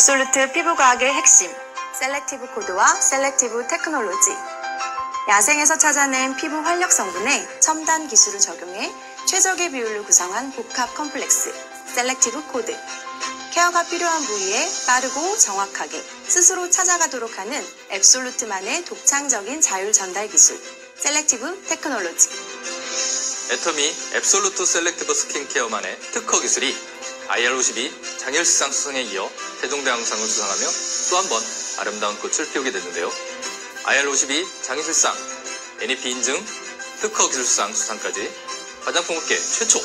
앱솔루트 피부과학의 핵심, 셀렉티브 코드와 셀렉티브 테크놀로지. 야생에서 찾아낸 피부 활력 성분에 첨단 기술을 적용해 최적의 비율로 구성한 복합 컴플렉스, 셀렉티브 코드. 케어가 필요한 부위에 빠르고 정확하게 스스로 찾아가도록 하는 앱솔루트만의 독창적인 자율 전달 기술, 셀렉티브 테크놀로지. 애터미 앱솔루트 셀렉티브 스킨케어만의 특허 기술이 IR52 장일수상 수상에 이어 세종대왕상을 수상하며 또 한 번 아름다운 꽃을 피우게 됐는데요. IR52 장일수상, NEP 인증, 특허 기술상 수상까지 화장품업계 최초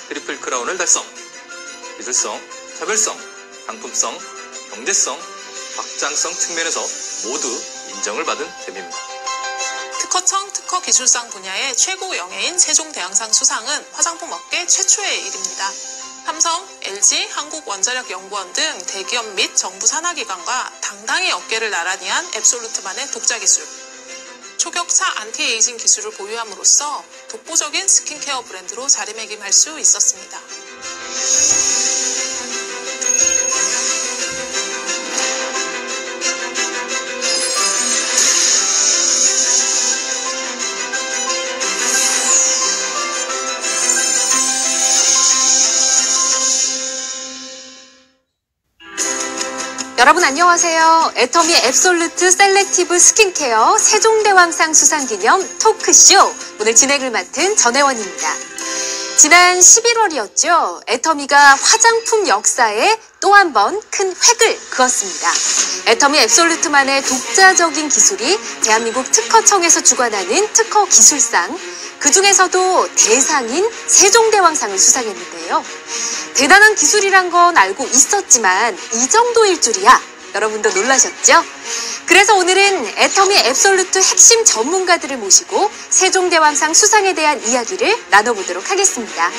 트리플 크라운을 달성. 기술성, 차별성, 상품성, 경제성, 확장성 측면에서 모두 인정을 받은 셈입니다. 특허청 특허기술상 분야의 최고 영예인 세종대왕상 수상은 화장품업계 최초의 일입니다. 삼성, LG, 한국원자력연구원 등 대기업 및 정부 산하기관과 당당히 어깨를 나란히 한 앱솔루트만의 독자 기술. 초격차 안티에이징 기술을 보유함으로써 독보적인 스킨케어 브랜드로 자리매김할 수 있었습니다. 여러분 안녕하세요. 애터미 앱솔루트 셀렉티브 스킨케어 세종대왕상 수상기념 토크쇼 오늘 진행을 맡은 전혜원입니다. 지난 11월이었죠. 애터미가 화장품 역사에 또 한 번 큰 획을 그었습니다. 애터미 앱솔루트만의 독자적인 기술이 대한민국 특허청에서 주관하는 특허 기술상, 그 중에서도 대상인 세종대왕상을 수상했는데요. 대단한 기술이란 건 알고 있었지만 이 정도일 줄이야. 여러분도 놀라셨죠? 그래서 오늘은 애터미 앱솔루트 핵심 전문가들을 모시고 세종대왕상 수상에 대한 이야기를 나눠보도록 하겠습니다.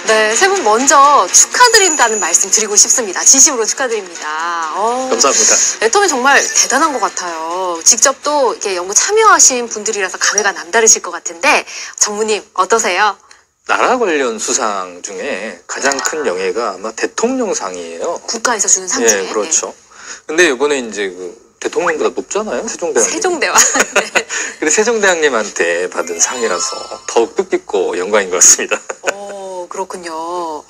네, 세 분 먼저 축하드린다는 말씀 드리고 싶습니다. 진심으로 축하드립니다. 감사합니다. 애터미 정말 대단한 것 같아요. 직접 또 이렇게 연구 참여하신 분들이라서 감회가 남다르실 것 같은데 전무님 어떠세요? 나라 관련 수상 중에 가장 큰 영예가 아마 대통령상이에요. 국가에서 주는 상 중에. 예, 그렇죠. 근데 이번에 이제 그 대통령보다 높잖아요, 세종대왕. 세종대왕. 네. 근데 세종대왕님한테 받은 상이라서 더욱 뜻깊고 영광인 것 같습니다. 그렇군요.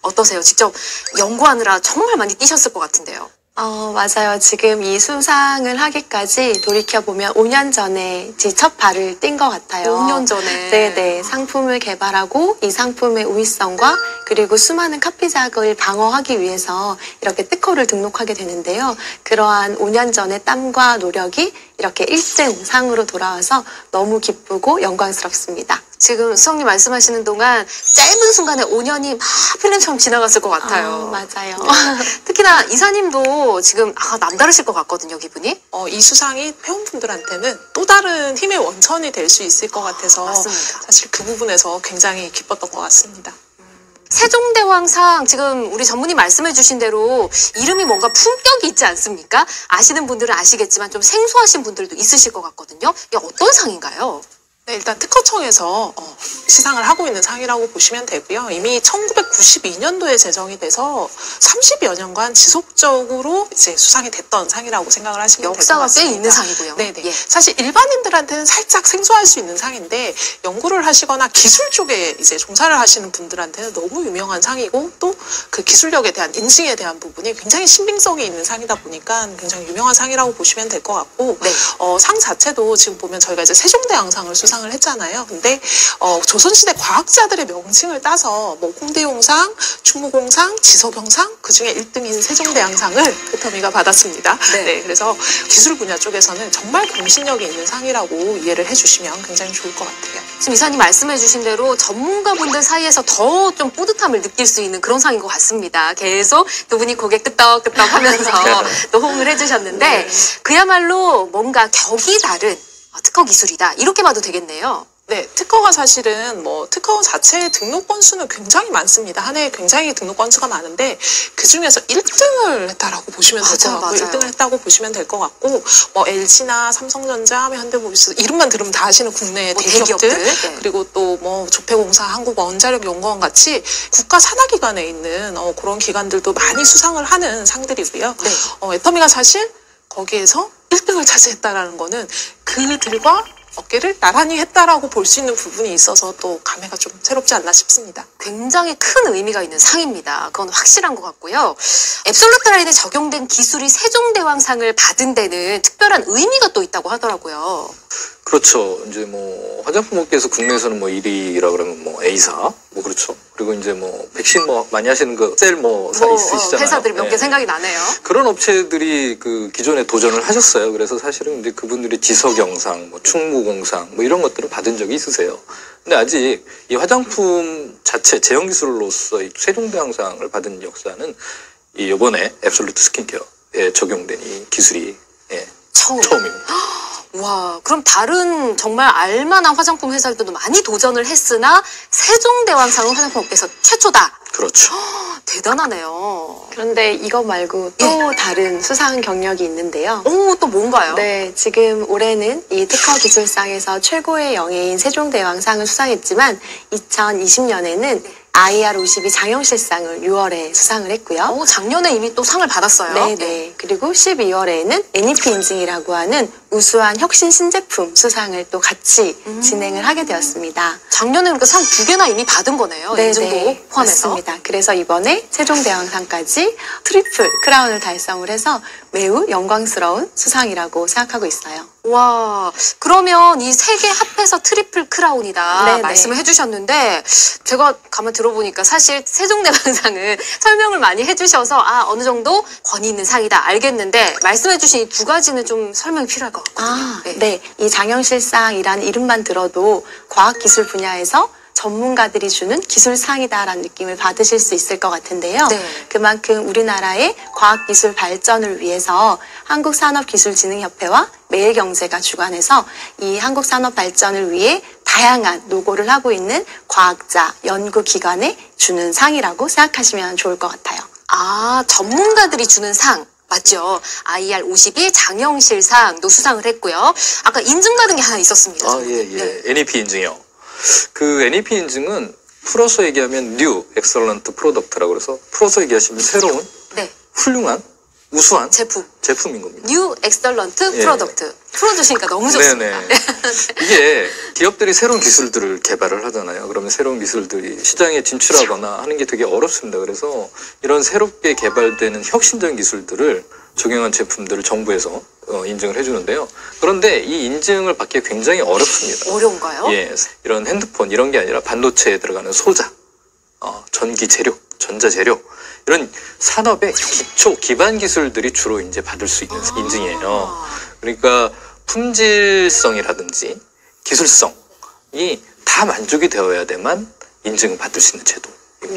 어떠세요? 직접 연구하느라 정말 많이 뛰셨을 것 같은데요. 맞아요. 지금 이 수상을 하기까지 돌이켜보면 5년 전에 첫 발을 뗀 것 같아요. 5년 전에? 네네. 상품을 개발하고 이 상품의 우위성과 그리고 수많은 카피작을 방어하기 위해서 이렇게 특허를 등록하게 되는데요. 그러한 5년 전의 땀과 노력이 이렇게 1등 상으로 돌아와서 너무 기쁘고 영광스럽습니다. 지금 수석님 말씀하시는 동안 짧은 순간에 5년이 막 필름처럼 지나갔을 것 같아요. 맞아요. 특히나 이사님도 지금 남다르실 것 같거든요, 기분이. 이 수상이 회원분들한테는 또 다른 힘의 원천이 될 수 있을 것 같아서 맞습니다. 사실 그 부분에서 굉장히 기뻤던 것 같습니다. 세종대왕상 지금 우리 전문의 말씀해 주신 대로 이름이 뭔가 품격이 있지 않습니까? 아시는 분들은 아시겠지만 좀 생소하신 분들도 있으실 것 같거든요. 이게 어떤 상인가요? 네, 일단 특허청에서 시상을 하고 있는 상이라고 보시면 되고요. 이미 1992년도에 제정이 돼서 30여 년간 지속적으로 이제 수상이 됐던 상이라고 생각을 하시면 될 것 같습니다. 역사가 꽤 있는 상이고요. 네네. 예. 사실 일반인들한테는 살짝 생소할 수 있는 상인데 연구를 하시거나 기술 쪽에 이제 종사를 하시는 분들한테는 너무 유명한 상이고 또 그 기술력에 대한 인증에 대한 부분이 굉장히 신빙성이 있는 상이다 보니까 굉장히 유명한 상이라고 보시면 될 것 같고 네. 상 자체도 지금 보면 저희가 이제 세종대왕상을 수상을 했잖아요. 근데 조선시대 과학자들의 명칭을 따서 뭐 홍대용상, 충무공상, 지석영상 그중에 1등인 세종대왕상을 애터미가 받았습니다. 네. 네, 그래서 기술 분야 쪽에서는 정말 공신력이 있는 상이라고 이해를 해주시면 굉장히 좋을 것 같아요. 지금 이사님 말씀해 주신 대로 전문가분들 사이에서 더 좀 뿌듯함을 느낄 수 있는 그런 상인 것 같습니다. 계속 두 분이 고개 끄덕끄덕 하면서 또 호응을 해주셨는데 그야말로 뭔가 격이 다른 특허 기술이다. 이렇게 봐도 되겠네요. 네, 특허가 사실은 뭐 특허 자체의 등록 건수는 굉장히 많습니다. 한 해에 굉장히 등록 건수가 많은데 그 중에서 1등을 했다라고 보시면 될 것 같고, 1등을 했다고 보시면 될 것 같고, 뭐 LG나 삼성전자, 현대모비스 이름만 들으면 다 아시는 국내 뭐 대기업들, 네. 그리고 또 뭐 조폐공사, 한국원자력연구원 같이 국가 산하기관에 있는 그런 기관들도 많이 수상을 하는 상들이고요. 네. 애터미가 사실 거기에서 1등을 차지했다라는 거는 그들과 어깨를 나란히 했다라고 볼 수 있는 부분이 있어서 또 감회가 좀 새롭지 않나 싶습니다. 굉장히 큰 의미가 있는 상입니다. 그건 확실한 것 같고요. 앱솔루트 라인에 적용된 기술이 세종대왕상을 받은 데는 특별한 의미가 또 있다고 하더라고요. 그렇죠. 이제 뭐 화장품 업계에서 국내에서는 뭐 1위라 그러면 뭐 A사 뭐 그렇죠. 그리고 이제 뭐 백신 뭐 많이 하시는 그 셀 뭐 있으시잖아요. 회사들이 몇 개 네. 생각이 나네요. 그런 업체들이 그 기존에 도전을 하셨어요. 그래서 사실은 이제 그분들이 지석영상, 뭐 충무공상 뭐 이런 것들을 받은 적이 있으세요. 근데 아직 이 화장품 자체 제형 기술로서 이 세종대왕상을 받은 역사는 이 이번에 앱솔루트 스킨케어에 적용된 이 기술이 처음입니다. 와, 그럼 다른 정말 알만한 화장품 회사들도 많이 도전을 했으나 세종대왕상은 화장품 업계에서 최초다. 그렇죠. 대단하네요. 그런데 이거 말고 또 다른 수상 경력이 있는데요. 오, 또 뭔가요? 네, 지금 올해는 이 특허 기술상에서 최고의 영예인 세종대왕상을 수상했지만 2020년에는 IR52 장영실상을 6월에 수상을 했고요. 오, 작년에 이미 또 상을 받았어요. 네. 그리고 12월에는 NEP 인증이라고 하는 우수한 혁신 신제품 수상을 또 같이 진행을 하게 되었습니다. 작년에 그러니까 상 2개나 이미 받은 거네요. 인증도 포함해서. 맞습니다. 그래서 이번에 세종대왕상까지 트리플 크라운을 달성을 해서 매우 영광스러운 수상이라고 생각하고 있어요. 와, 그러면 이 세 개 합해서 트리플 크라운이다 네네. 말씀을 해주셨는데 제가 가만 들어보니까 사실 세종대왕상은 설명을 많이 해주셔서 어느 정도 권위 있는 상이다 알겠는데 말씀해주신 이 두 가지는 좀 설명이 필요할 것 같거든요. 네. 이 장영실상이라는 이름만 들어도 과학기술 분야에서 전문가들이 주는 기술상이다라는 느낌을 받으실 수 있을 것 같은데요. 네. 그만큼 우리나라의 과학기술 발전을 위해서 한국산업기술진흥협회와 매일경제가 주관해서 이 한국산업 발전을 위해 다양한 노고를 하고 있는 과학자, 연구기관에 주는 상이라고 생각하시면 좋을 것 같아요. 전문가들이 주는 상. 맞죠. IR52 장영실상도 수상을 했고요. 아까 인증받은 게 하나 있었습니다. 예. NEP 인증이요. 그 NEP 인증은 풀어서 얘기하면 New Excellent Product라고 그래서 풀어서 얘기하시면 새로운, 네. 훌륭한, 우수한 제품인 겁니다. New Excellent Product. 풀어주시니까 너무 좋습니다. 네네. 이게 기업들이 새로운 기술들을 개발을 하잖아요. 그러면 새로운 기술들이 시장에 진출하거나 하는 게 되게 어렵습니다. 그래서 이런 새롭게 개발되는 혁신적인 기술들을 적용한 제품들을 정부에서 인증을 해주는데요. 그런데 이 인증을 받기 굉장히 어렵습니다. 어려운가요? 예, 이런 핸드폰 이런 게 아니라 반도체에 들어가는 소자, 전기 재료, 전자 재료 이런 산업의 기반 기술들이 주로 이제 받을 수 있는 인증이에요. 그러니까 품질성이라든지 기술성이 다 만족이 되어야 돼만 인증을 받을 수 있는 제도.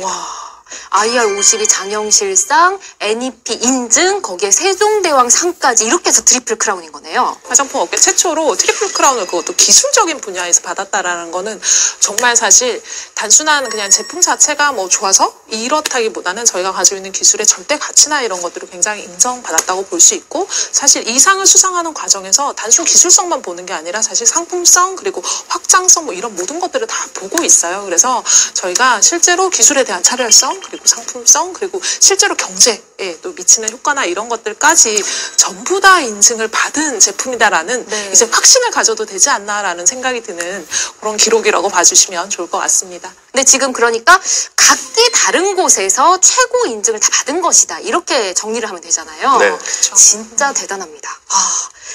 와. IR52 장영실상, NEP 인증, 거기에 세종대왕상까지 이렇게 해서 트리플 크라운인 거네요. 화장품 업계 최초로 트리플 크라운을 그것도 기술적인 분야에서 받았다라는 거는 정말 사실 단순한 그냥 제품 자체가 뭐 좋아서 이렇다기보다는 저희가 가지고 있는 기술의 절대 가치나 이런 것들을 굉장히 인정받았다고 볼 수 있고 사실 이 상을 수상하는 과정에서 단순 기술성만 보는 게 아니라 사실 상품성 그리고 확장성 뭐 이런 모든 것들을 다 보고 있어요. 그래서 저희가 실제로 기술에 대한 차별성 그리고 상품성 그리고 실제로 경제에 또 미치는 효과나 이런 것들까지 전부 다 인증을 받은 제품이다라는 이제 확신을 가져도 되지 않나라는 생각이 드는 그런 기록이라고 봐주시면 좋을 것 같습니다. 근데 지금 그러니까 각기 다른 곳에서 최고 인증을 다 받은 것이다. 이렇게 정리를 하면 되잖아요. 네. 그렇죠. 진짜 대단합니다.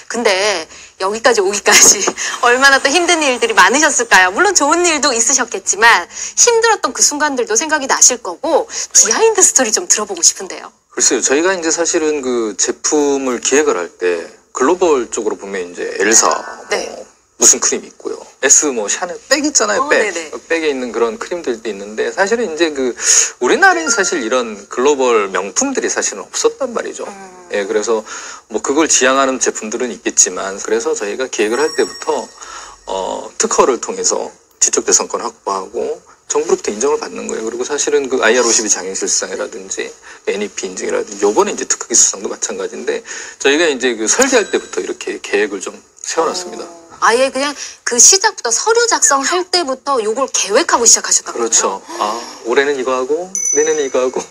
근데 여기까지 오기까지 얼마나 또 힘든 일들이 많으셨을까요? 물론 좋은 일도 있으셨겠지만 힘들었던 그 순간들도 생각이 나실 거고 비하인드 스토리 좀 들어보고 싶은데요. 글쎄요, 저희가 이제 사실은 그 제품을 기획을 할 때 글로벌 쪽으로 보면 이제 엘사, 네. 무슨 크림이 있고요. S 뭐 샤넬 백 있잖아요. 백. 네네. 백에 있는 그런 크림들도 있는데 사실은 이제 그 우리나라엔 사실 이런 글로벌 명품들이 사실은 없었단 말이죠. 예, 그래서 뭐 그걸 지향하는 제품들은 있겠지만 그래서 저희가 기획을 할 때부터 특허를 통해서 지적재산권 확보하고 정부로부터 인정을 받는 거예요. 그리고 사실은 그 IR52 장애실상이라든지 NEP 인증이라든지 요번에 이제 특허 기술상도 마찬가지인데 저희가 이제 그 설계할 때부터 이렇게 계획을 좀 세워놨습니다. 아예 그냥 그 시작부터 서류 작성할 때부터 요걸 계획하고 시작하셨다고요? 그렇죠. 올해는 이거 하고 내년에 이거 하고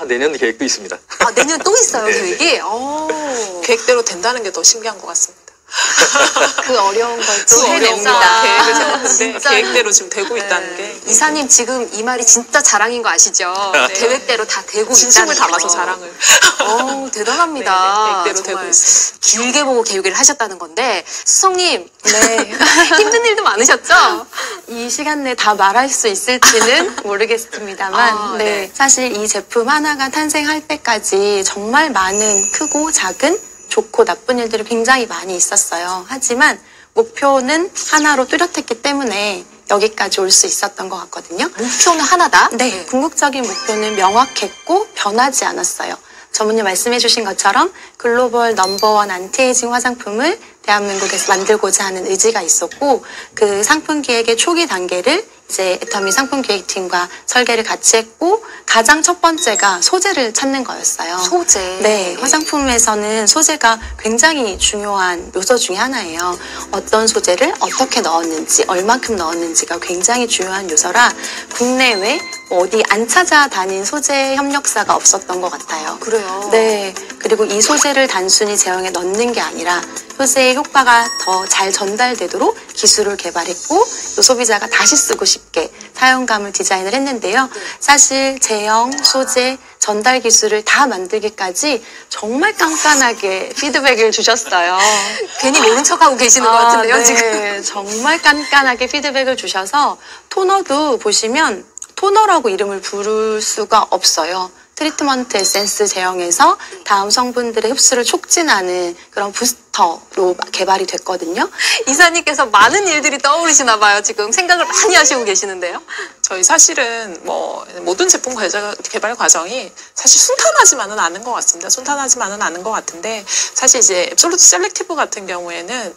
내년 계획도 있습니다. 내년 또 있어요, 네네. 계획이? 계획대로 된다는 게 더 신기한 것 같습니다. 그 어려운 걸 그 또 어려운 거 해냅니다. 계획을 세웠는데 진짜. 계획대로 지금 되고 있다는 게 이사님 지금 이 말이 진짜 자랑인 거 아시죠? 네. 계획대로 다 되고 진심을 있다는 담아서 거. 자랑을. 대단합니다. 네네, 계획대로 되고 정말 있습니다. 길게 보고 계획을 하셨다는 건데 수성님 네. 힘든 일도 많으셨죠? 이 시간 내에 다 말할 수 있을지는 모르겠습니다만, 네. 네. 사실 이 제품 하나가 탄생할 때까지 정말 많은 크고 작은 좋고 나쁜 일들이 굉장히 많이 있었어요. 하지만 목표는 하나로 뚜렷했기 때문에 여기까지 올 수 있었던 것 같거든요. 목표는 하나다? 네, 궁극적인 목표는 명확했고 변하지 않았어요. 전문님 말씀해주신 것처럼 글로벌 넘버원 안티에이징 화장품을 대한민국에서 만들고자 하는 의지가 있었고 그 상품 기획의 초기 단계를 이제 애터미 상품 기획팀과 설계를 같이 했고 가장 첫 번째가 소재를 찾는 거였어요. 소재. 네, 화장품에서는 소재가 굉장히 중요한 요소 중에 하나예요. 어떤 소재를 어떻게 넣었는지, 얼마큼 넣었는지가 굉장히 중요한 요소라 국내외 어디 안 찾아다닌 소재 협력사가 없었던 것 같아요. 그래요? 네, 그리고 이 소재를 단순히 제형에 넣는 게 아니라 소재의 효과가 더 잘 전달되도록 기술을 개발했고 또 소비자가 다시 쓰고 싶게 사용감을 디자인을 했는데요. 사실 제형, 소재, 전달 기술을 다 만들기까지 정말 깐깐하게 피드백을 주셨어요. 괜히 모른 척하고 계시는 것 같은데요, 네. 지금. 정말 깐깐하게 피드백을 주셔서 토너도 보시면 토너라고 이름을 부를 수가 없어요. 트리트먼트 에센스 제형에서 다음 성분들의 흡수를 촉진하는 그런 부스터로 개발이 됐거든요. 이사님께서 많은 일들이 떠오르시나 봐요. 지금 생각을 많이 하시고 계시는데요. 저희 사실은 모든 제품 개발 과정이 사실 순탄하지만은 않은 것 같습니다. 순탄하지만은 않은 것 같은데 사실 이제 앱솔루트 셀렉티브 같은 경우에는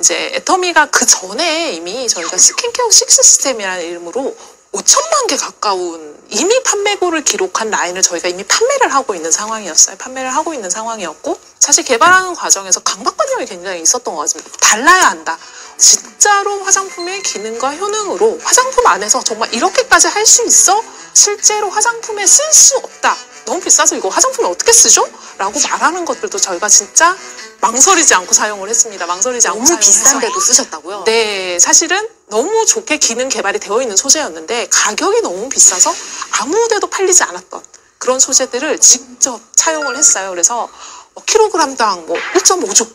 이제 애터미가 그 전에 이미 저희가 스킨케어 6 시스템이라는 이름으로 5천만 개 가까운 이미 판매고를 기록한 라인을 저희가 이미 판매를 하고 있는 상황이었어요. 판매를 하고 있는 상황이었고 사실 개발하는 과정에서 강박관념이 굉장히 있었던 것 같습니다. 달라야 한다. 진짜로 화장품의 기능과 효능으로 화장품 안에서 정말 이렇게까지 할 수 있어? 실제로 화장품에 쓸 수 없다. 너무 비싸서 이거 화장품에 어떻게 쓰죠? 라고 말하는 것들도 저희가 진짜 망설이지 않고 사용을 했습니다. 망설이지 않고 너무 사용을 해서. 비싼데도 쓰셨다고요? 네, 사실은 너무 좋게 기능 개발이 되어 있는 소재였는데 가격이 너무 비싸서 아무 데도 팔리지 않았던 그런 소재들을 직접 차용을 했어요. 그래서 킬로그램당 1.5조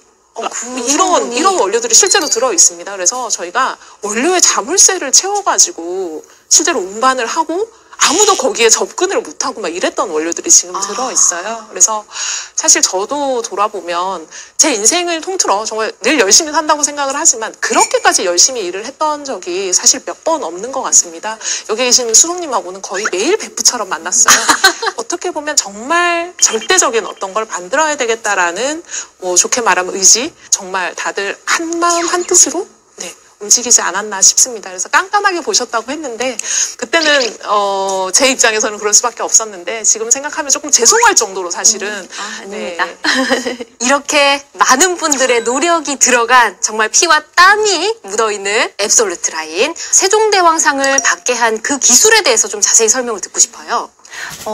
이런 원료들이 실제로 들어 있습니다. 그래서 저희가 원료의 자물쇠를 채워가지고 실제로 운반을 하고 아무도 거기에 접근을 못하고 막 이랬던 원료들이 지금 들어있어요. 그래서 사실 저도 돌아보면 제 인생을 통틀어 정말 늘 열심히 산다고 생각을 하지만 그렇게까지 열심히 일을 했던 적이 사실 몇 번 없는 것 같습니다. 여기 계신 수롱님하고는 거의 매일 베프처럼 만났어요. 어떻게 보면 정말 절대적인 어떤 걸 만들어야 되겠다라는 좋게 말하면 의지, 정말 다들 한 마음 한 뜻으로 움직이지 않았나 싶습니다. 그래서 깐깐하게 보셨다고 했는데 그때는 제 입장에서는 그럴 수밖에 없었는데 지금 생각하면 조금 죄송할 정도로 사실은 아닙니다. 이렇게 많은 분들의 노력이 들어간 정말 피와 땀이 묻어있는 앱솔루트 라인 세종대왕상을 받게 한 그 기술에 대해서 좀 자세히 설명을 듣고 싶어요.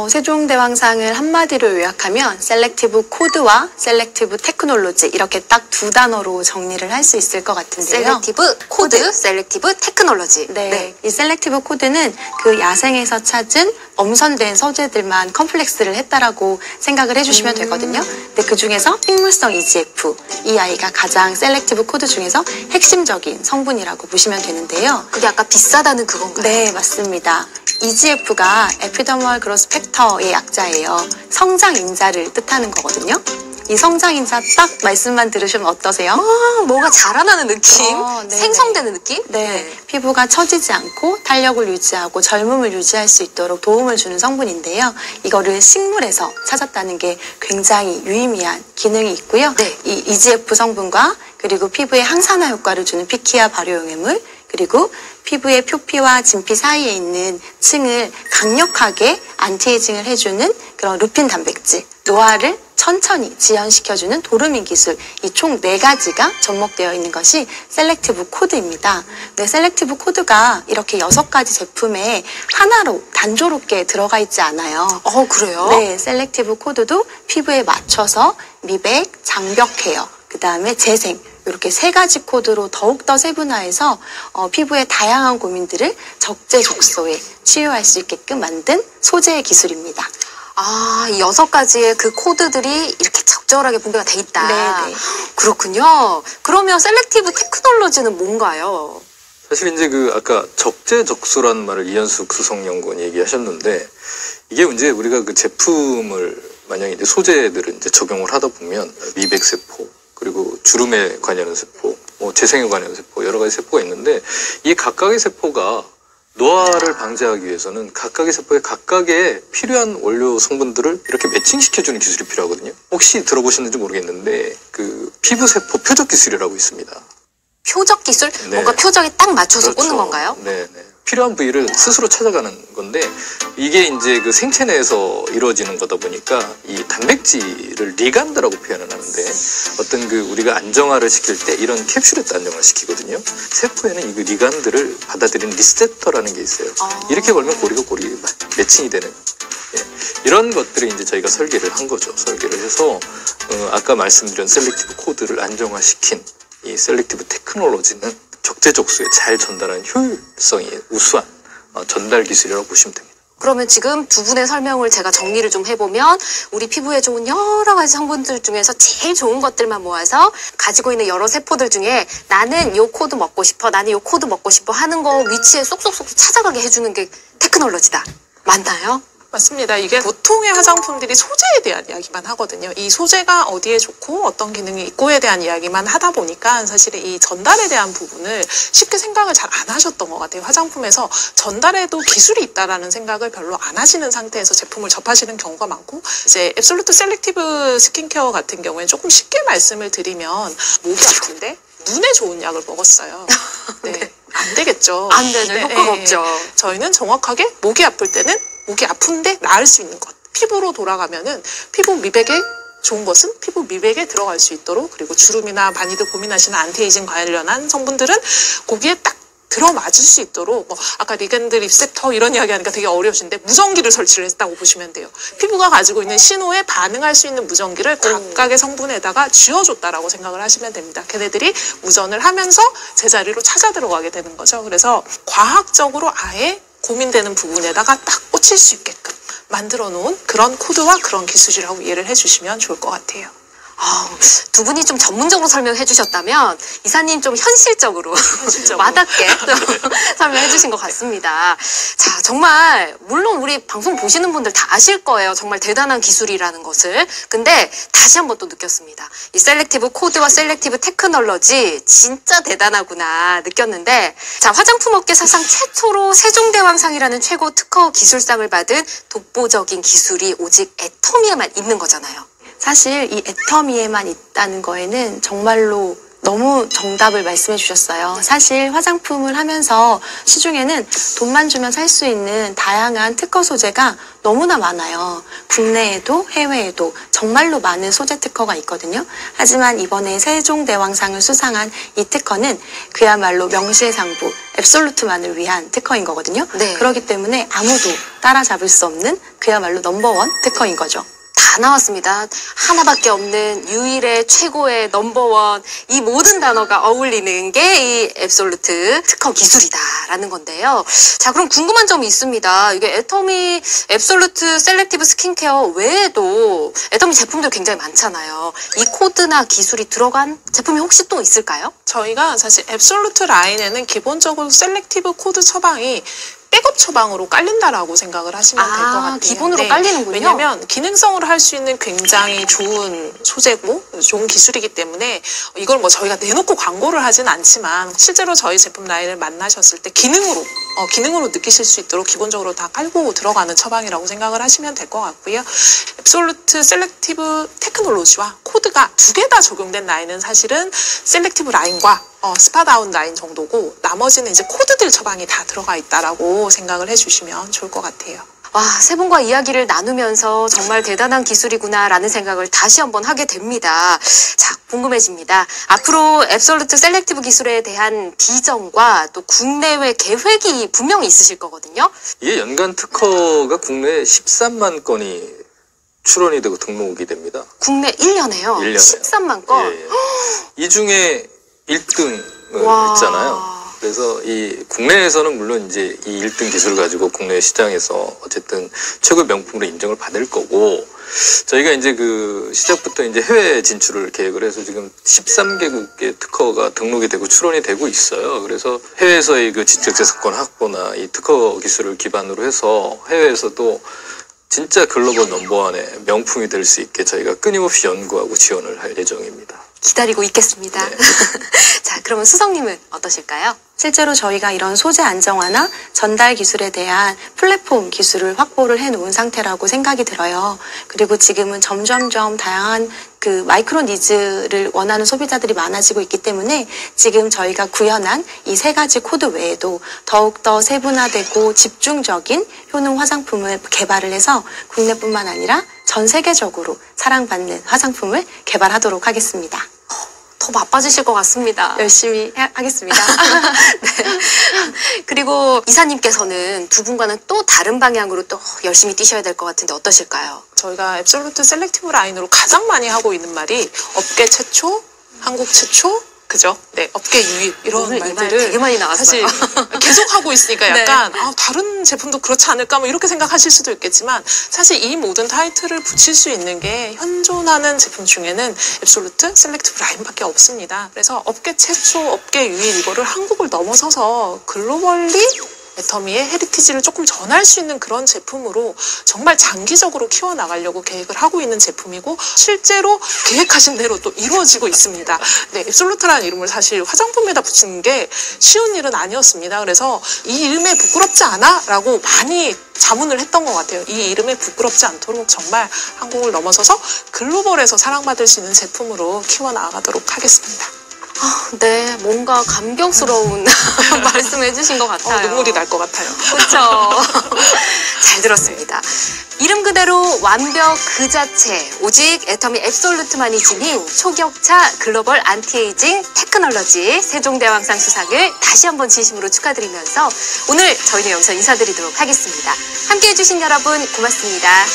세종대왕상을 한마디로 요약하면 셀렉티브 코드와 셀렉티브 테크놀로지 이렇게 딱 두 단어로 정리를 할 수 있을 것 같은데요. 셀렉티브 코드, 셀렉티브 테크놀로지. 네. 이 셀렉티브 코드는 그 야생에서 찾은 엄선된 소재들만 컴플렉스를 했다라고 생각을 해주시면 되거든요. 근데 그 중에서 식물성 EGF, 이 아이가 가장 셀렉티브 코드 중에서 핵심적인 성분이라고 보시면 되는데요. 그게 아까 비싸다는 그건가요? 네, 맞습니다. EGF가 에피더멀 그로스 팩터의 약자예요. 성장 인자를 뜻하는 거거든요. 이 성장 인자 딱 말씀만 들으시면 어떠세요? 뭐가 자라나는 느낌? 네네. 생성되는 느낌? 네, 피부가 처지지 않고 탄력을 유지하고 젊음을 유지할 수 있도록 도움을 주는 성분인데요. 이거를 식물에서 찾았다는 게 굉장히 유의미한 기능이 있고요. 네. 이 EGF 성분과 그 그리고 피부에 항산화 효과를 주는 피키아 발효용해물, 그리고 피부의 표피와 진피 사이에 있는 층을 강력하게 안티에이징을 해주는 그런 루핀 단백질, 노화를 천천히 지연시켜주는 도르민 기술, 이 총 4가지가 접목되어 있는 것이 셀렉티브 코드입니다. 네, 셀렉티브 코드가 이렇게 6가지 제품에 하나로 단조롭게 들어가 있지 않아요. 그래요? 네, 셀렉티브 코드도 피부에 맞춰서 미백, 장벽 케어, 그 다음에 재생, 이렇게 3가지 코드로 더욱더 세분화해서 피부의 다양한 고민들을 적재적소에 치유할 수 있게끔 만든 소재 기술입니다. 이 6가지의 그 코드들이 이렇게 적절하게 분배가 돼 있다. 네네. 그렇군요. 그러면 셀렉티브 테크놀로지는 뭔가요? 사실 이제 아까 적재적소라는 말을 이현숙 수석연구원이 얘기하셨는데, 이게 이제 우리가 그 제품을 만약에 이제 소재들을 이제 적용을 하다 보면 미백세포, 그리고 주름에 관여하는 세포, 재생에 관여하는 세포, 여러 가지 세포가 있는데, 이 각각의 세포가 노화를 방지하기 위해서는 각각의 세포에 각각의 필요한 원료 성분들을 이렇게 매칭시켜주는 기술이 필요하거든요. 혹시 들어보셨는지 모르겠는데 그 피부세포 표적 기술이라고 있습니다. 표적 기술? 네. 뭔가 표적에 딱 맞춰서 그렇죠. 꽂는 건가요? 네. 필요한 부위를 스스로 찾아가는 건데, 이게 이제 그 생체 내에서 이루어지는 거다 보니까 이 단백질을 리간드라고 표현을 하는데, 어떤 우리가 안정화를 시킬 때 이런 캡슐에다 안정화를 시키거든요. 세포에는 이 리간드를 받아들이는 리셉터라는 게 있어요. 이렇게 걸면 고리가 매칭이 되는. 이런 것들을 이제 저희가 설계를 한 거죠. 설계를 해서 아까 말씀드린 셀렉티브 코드를 안정화시킨 이 셀렉티브 테크놀로지는 적재적소에 잘 전달하는 효율성이 우수한 전달 기술이라고 보시면 됩니다. 그러면 지금 두 분의 설명을 제가 정리를 좀 해보면 우리 피부에 좋은 여러 가지 성분들 중에서 제일 좋은 것들만 모아서 가지고 있는 여러 세포들 중에 나는 요 코드 먹고 싶어, 나는 요 코드 먹고 싶어 하는 거 위치에 쏙쏙쏙 찾아가게 해주는 게 테크놀로지다. 맞나요? 맞습니다. 이게 보통의 화장품들이 소재에 대한 이야기만 하거든요. 이 소재가 어디에 좋고 어떤 기능이 있고에 대한 이야기만 하다 보니까 사실 이 전달에 대한 부분을 쉽게 생각을 잘 안 하셨던 것 같아요. 화장품에서 전달에도 기술이 있다라는 생각을 별로 안 하시는 상태에서 제품을 접하시는 경우가 많고, 이제 앱솔루트 셀렉티브 스킨케어 같은 경우에는 조금 쉽게 말씀을 드리면 목이 아픈데 눈에 좋은 약을 먹었어요. 네. 안 되겠죠. 안 되죠. 효과가 없죠. 저희는 정확하게 목이 아플 때는 목이 아픈데 나을 수 있는 것. 피부로 돌아가면은 피부 미백에 좋은 것은 피부 미백에 들어갈 수 있도록, 그리고 주름이나 많이들 고민하시는 안티에이징 관련한 성분들은 거기에 딱 들어맞을 수 있도록, 아까 리간드 리셉터 이런 이야기 하니까 되게 어려우신데 무전기를 설치를 했다고 보시면 돼요. 피부가 가지고 있는 신호에 반응할 수 있는 무전기를 각각의 성분에다가 쥐어줬다라고 생각을 하시면 됩니다. 걔네들이 무전을 하면서 제자리로 찾아 들어가게 되는 거죠. 그래서 과학적으로 아예 고민되는 부분에다가 딱 꽂힐 수 있게끔 만들어 놓은 그런 코드와 그런 기술이라고 이해를 해주시면 좋을 것 같아요. 두 분이 좀 전문적으로 설명해 주셨다면 이사님 좀 현실적으로 와닿게 설명해 주신 것 같습니다. 자, 정말 물론 우리 방송 보시는 분들 다 아실 거예요. 정말 대단한 기술이라는 것을. 근데 다시 한번 또 느꼈습니다. 이 셀렉티브 코드와 셀렉티브 테크놀로지 진짜 대단하구나 느꼈는데, 자, 화장품 업계 사상 최초로 세종대왕상이라는 최고 특허 기술상을 받은 독보적인 기술이 오직 애터미에만 있는 거잖아요. 사실 이 애터미에만 있다는 거에는 정말로 너무 정답을 말씀해 주셨어요. 사실 화장품을 하면서 시중에는 돈만 주면 살 수 있는 다양한 특허 소재가 너무나 많아요. 국내에도 해외에도 정말로 많은 소재 특허가 있거든요. 하지만 이번에 세종대왕상을 수상한 이 특허는 그야말로 명실상부 앱솔루트만을 위한 특허인 거거든요. 네. 그렇기 때문에 아무도 따라잡을 수 없는 그야말로 넘버원 특허인 거죠. 다 나왔습니다. 하나밖에 없는 유일의 최고의 넘버원, 이 모든 단어가 어울리는 게 이 앱솔루트 특허 기술이다라는 건데요. 자, 그럼 궁금한 점이 있습니다. 이게 애터미 앱솔루트 셀렉티브 스킨케어 외에도 애터미 제품들 굉장히 많잖아요. 이 코드나 기술이 들어간 제품이 혹시 또 있을까요? 저희가 사실 앱솔루트 라인에는 기본적으로 셀렉티브 코드 처방이 백업 처방으로 깔린다라고 생각을 하시면 될 것 같아요. 기본으로 깔리는군요. 왜냐하면 기능성으로 할 수 있는 굉장히 좋은 소재고 좋은 기술이기 때문에 이걸 저희가 내놓고 광고를 하진 않지만 실제로 저희 제품 라인을 만나셨을 때 기능으로 기능으로 느끼실 수 있도록 기본적으로 다 깔고 들어가는 처방이라고 생각을 하시면 될 것 같고요. 앱솔루트 셀렉티브 테크놀로지와 코드가 두 개 다 적용된 라인은 사실은 셀렉티브 라인과 스파다운 라인 정도고 나머지는 이제 코드들 처방이 다 들어가 있다라고 생각을 해주시면 좋을 것 같아요. 와, 세 분과 이야기를 나누면서 정말 대단한 기술이구나라는 생각을 다시 한번 하게 됩니다. 자, 궁금해집니다. 앞으로 앱솔루트 셀렉티브 기술에 대한 비전과 또 국내외 계획이 분명히 있으실 거거든요. 이게 연간 특허가 국내에 13만 건이 출원이 되고 등록이 됩니다. 국내 1년에요. 1년에. 13만 건. 예. 이 중에 1등을 와. 했잖아요. 그래서 이 국내에서는 물론 이제 이 1등 기술을 가지고 국내 시장에서 어쨌든 최고의 명품으로 인정을 받을 거고, 저희가 이제 그 시작부터 이제 해외 진출을 계획을 해서 지금 13개국의 특허가 등록이 되고 출원이 되고 있어요. 그래서 해외에서의 그 지적재산권 확보나 이 특허 기술을 기반으로 해서 해외에서도 진짜 글로벌 넘버원의 명품이 될 수 있게 저희가 끊임없이 연구하고 지원을 할 예정입니다. 기다리고 있겠습니다. 네. 자, 그러면 수성님은 어떠실까요? 실제로 저희가 이런 소재 안정화나 전달 기술에 대한 플랫폼 기술을 확보를 해놓은 상태라고 생각이 들어요. 그리고 지금은 점점점 다양한 그 마이크로 니즈를 원하는 소비자들이 많아지고 있기 때문에 지금 저희가 구현한 이 3가지 코드 외에도 더욱더 세분화되고 집중적인 효능 화장품을 개발을 해서 국내뿐만 아니라 전 세계적으로 사랑받는 화장품을 개발하도록 하겠습니다. 더 바빠지실 것 같습니다. 열심히 하겠습니다. 네. 그리고 이사님께서는 두 분과는 또 다른 방향으로 또 열심히 뛰셔야 될 것 같은데 어떠실까요? 저희가 앱솔루트 셀렉티브 라인으로 가장 많이 하고 있는 말이 업계 최초, 한국 최초, 그죠? 네, 업계 유일 이런 오늘 이 말 말들을 되게 많이 나왔어요. 사실 계속 하고 있으니까 네. 약간 다른 제품도 그렇지 않을까 뭐 이렇게 생각하실 수도 있겠지만 사실 이 모든 타이틀을 붙일 수 있는 게 현존하는 제품 중에는 앱솔루트 셀렉티브 라인밖에 없습니다. 그래서 업계 최초, 업계 유일 이거를 한국을 넘어서서 글로벌리 애터미의 헤리티지를 조금 전할 수 있는 그런 제품으로 정말 장기적으로 키워나가려고 계획을 하고 있는 제품이고 실제로 계획하신 대로 또 이루어지고 있습니다. 네, 앱솔루트라는 이름을 사실 화장품에다 붙이는 게 쉬운 일은 아니었습니다. 그래서 이 이름에 부끄럽지 않아? 라고 많이 자문을 했던 것 같아요. 이 이름에 부끄럽지 않도록 정말 한국을 넘어서서 글로벌에서 사랑받을 수 있는 제품으로 키워나가도록 하겠습니다. 네, 뭔가 감격스러운 말씀해 주신 것 같아요. 눈물이 날 것 같아요. 그렇죠. 잘 들었습니다. 이름 그대로 완벽 그 자체, 오직 애터미 앱솔루트만이 지닌 초격차 글로벌 안티에이징 테크놀로지 세종대왕상 수상을 다시 한번 진심으로 축하드리면서 오늘 저희는 여기서 인사드리도록 하겠습니다. 함께해 주신 여러분 고맙습니다.